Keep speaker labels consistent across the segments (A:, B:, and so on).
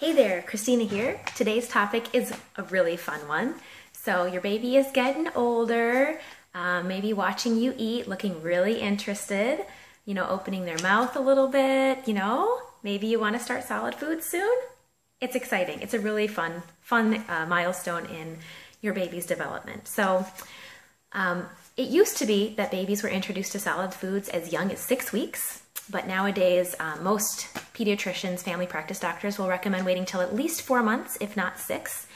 A: Hey there, Christina here. Today's topic is a really fun one. So your baby is getting older, maybe watching you eat, looking really interested, opening their mouth a little bit, maybe you want to start solid food soon. It's exciting. It's a really fun milestone in your baby's development. So it used to be that babies were introduced to solid foods as young as 6 weeks. But nowadays, most pediatricians, family practice doctors will recommend waiting till at least 4 months, if not 6.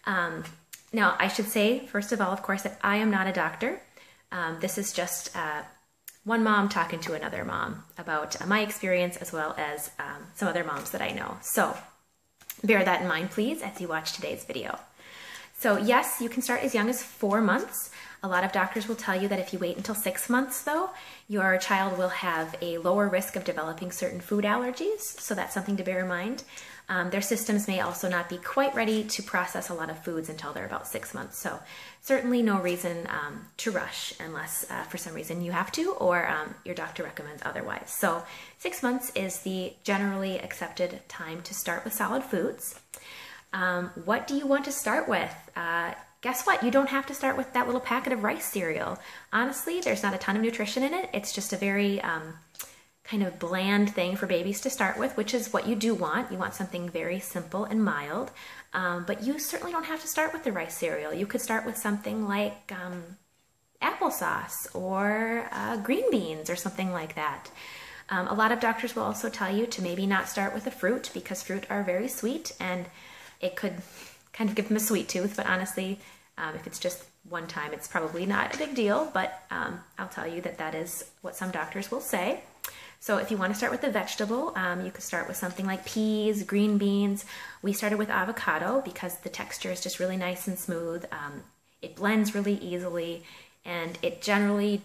A: Now, I should say, first of all, of course, that I am not a doctor. This is just one mom talking to another mom about my experience as well as some other moms that I know. So bear that in mind, please, as you watch today's video. So yes, you can start as young as 4 months. A lot of doctors will tell you that if you wait until 6 months, though, your child will have a lower risk of developing certain food allergies. So that's something to bear in mind. Their systems may also not be quite ready to process a lot of foods until they're about 6 months. So certainly no reason to rush unless for some reason you have to or your doctor recommends otherwise. So 6 months is the generally accepted time to start with solid foods. What do you want to start with? Guess what? You don't have to start with that little packet of rice cereal. Honestly, there's not a ton of nutrition in it. It's just a very kind of bland thing for babies to start with, which is what you do want. You want something very simple and mild, but you certainly don't have to start with the rice cereal. You could start with something like applesauce or green beans or something like that. A lot of doctors will also tell you to maybe not start with a fruit because fruit are very sweet and it could kind of give them a sweet tooth, but honestly, if it's just one time, it's probably not a big deal, but I'll tell you that that is what some doctors will say. So if you want to start with a vegetable, you could start with something like peas, green beans. We started with avocado because the texture is just really nice and smooth. It blends really easily, and it generally,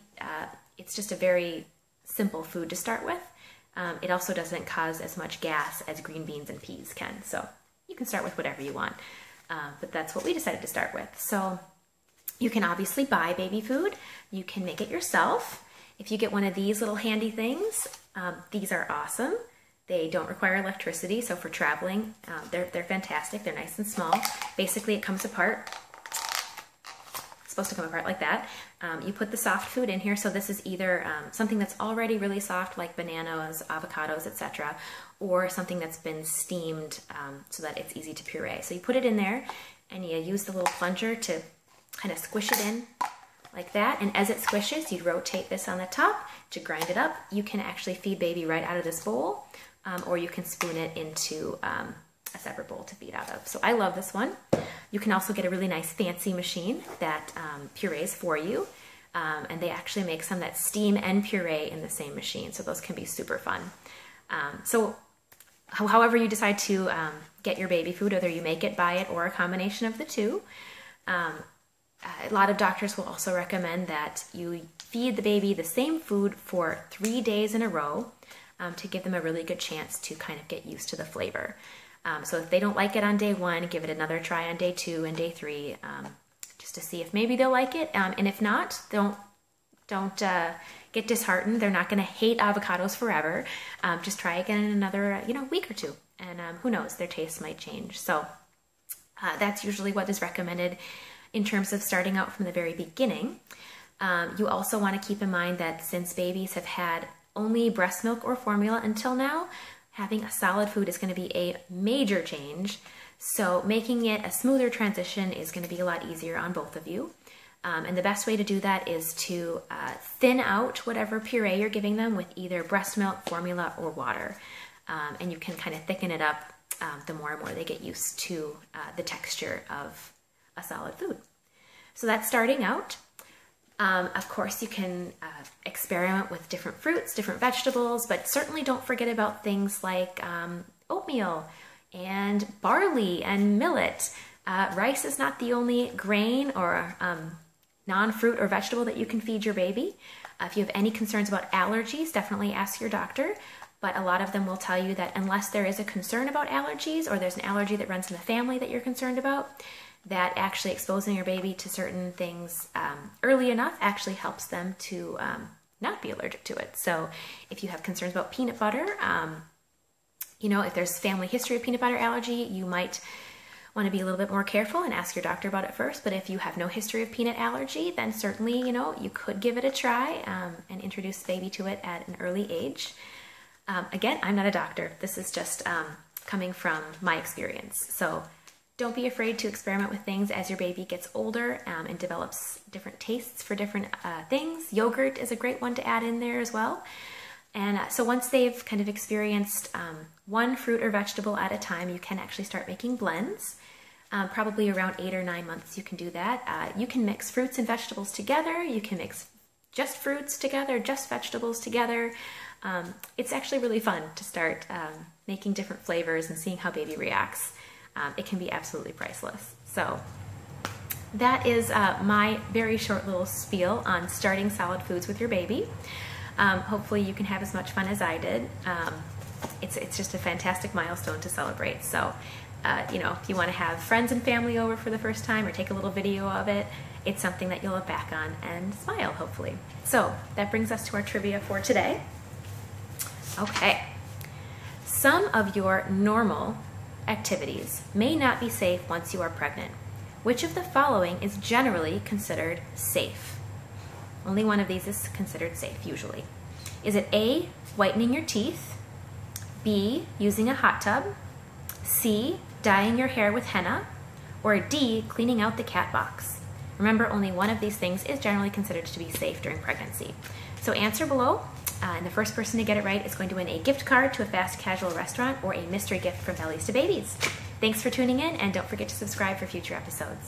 A: it's just a very simple food to start with. It also doesn't cause as much gas as green beans and peas can, so you can start with whatever you want. But that's what we decided to start with. So you can obviously buy baby food. You can make it yourself. If you get one of these little handy things, these are awesome. They don't require electricity, so for traveling, they're fantastic. They're nice and small. Basically, it comes apart. It's supposed to come apart like that. You put the soft food in here, so this is either something that's already really soft, like bananas, avocados, etc., or something that's been steamed so that it's easy to puree. So you put it in there, and you use the little plunger to kind of squish it in like that, and as it squishes, you rotate this on the top to grind it up. You can actually feed baby right out of this bowl, or you can spoon it into a separate bowl to feed out of. So I love this one. You can also get a really nice fancy machine that purees for you, and they actually make some that steam and puree in the same machine, so those can be super fun. So however you decide to get your baby food, whether you make it, buy it, or a combination of the two, a lot of doctors will also recommend that you feed the baby the same food for 3 days in a row to give them a really good chance to kind of get used to the flavor. So if they don't like it on day 1, give it another try on day 2 and day 3, just to see if maybe they'll like it. And if not, don't get disheartened. They're not going to hate avocados forever. Just try again in another week or 2, and who knows, their taste might change. So that's usually what is recommended in terms of starting out from the very beginning. You also want to keep in mind that since babies have had only breast milk or formula until now, having a solid food is going to be a major change. So making it a smoother transition is going to be a lot easier on both of you. And the best way to do that is to thin out whatever puree you're giving them with either breast milk, formula, or water. And you can kind of thicken it up the more and more they get used to the texture of a solid food. So that's starting out. Of course, you can experiment with different fruits, different vegetables, but certainly don't forget about things like oatmeal and barley and millet. Rice is not the only grain or non-fruit or vegetable that you can feed your baby. If you have any concerns about allergies, definitely ask your doctor. But a lot of them will tell you that unless there is a concern about allergies or there's an allergy that runs in the family that you're concerned about, that actually exposing your baby to certain things early enough actually helps them to not be allergic to it. So if you have concerns about peanut butter, You know, if there's family history of peanut butter allergy, you might want to be a little bit more careful and ask your doctor about it first. But if you have no history of peanut allergy, then certainly, you know, you could give it a try and introduce the baby to it at an early age. Again, I'm not a doctor. This is just coming from my experience. So don't be afraid to experiment with things as your baby gets older and develops different tastes for different things. Yogurt is a great one to add in there as well. And so once they've kind of experienced one fruit or vegetable at a time, you can actually start making blends. Probably around 8 or 9 months you can do that. You can mix fruits and vegetables together. You can mix just fruits together, just vegetables together. It's actually really fun to start making different flavors and seeing how baby reacts. It can be absolutely priceless. So that is my very short little spiel on starting solid foods with your baby. Hopefully you can have as much fun as I did. It's just a fantastic milestone to celebrate. So, you know, if you want to have friends and family over for the first time or take a little video of it, it's something that you'll look back on and smile, hopefully. So that brings us to our trivia for today. Okay. Some of your normal activities may not be safe once you are pregnant. Which of the following is generally considered safe? Only one of these is considered safe, usually. Is it A, whitening your teeth, B, using a hot tub, C, dyeing your hair with henna, or D, cleaning out the cat box? Remember, only one of these things is generally considered to be safe during pregnancy. So answer below, and the first person to get it right is going to win a gift card to a fast casual restaurant or a mystery gift from Bellies to Babies. Thanks for tuning in, and don't forget to subscribe for future episodes.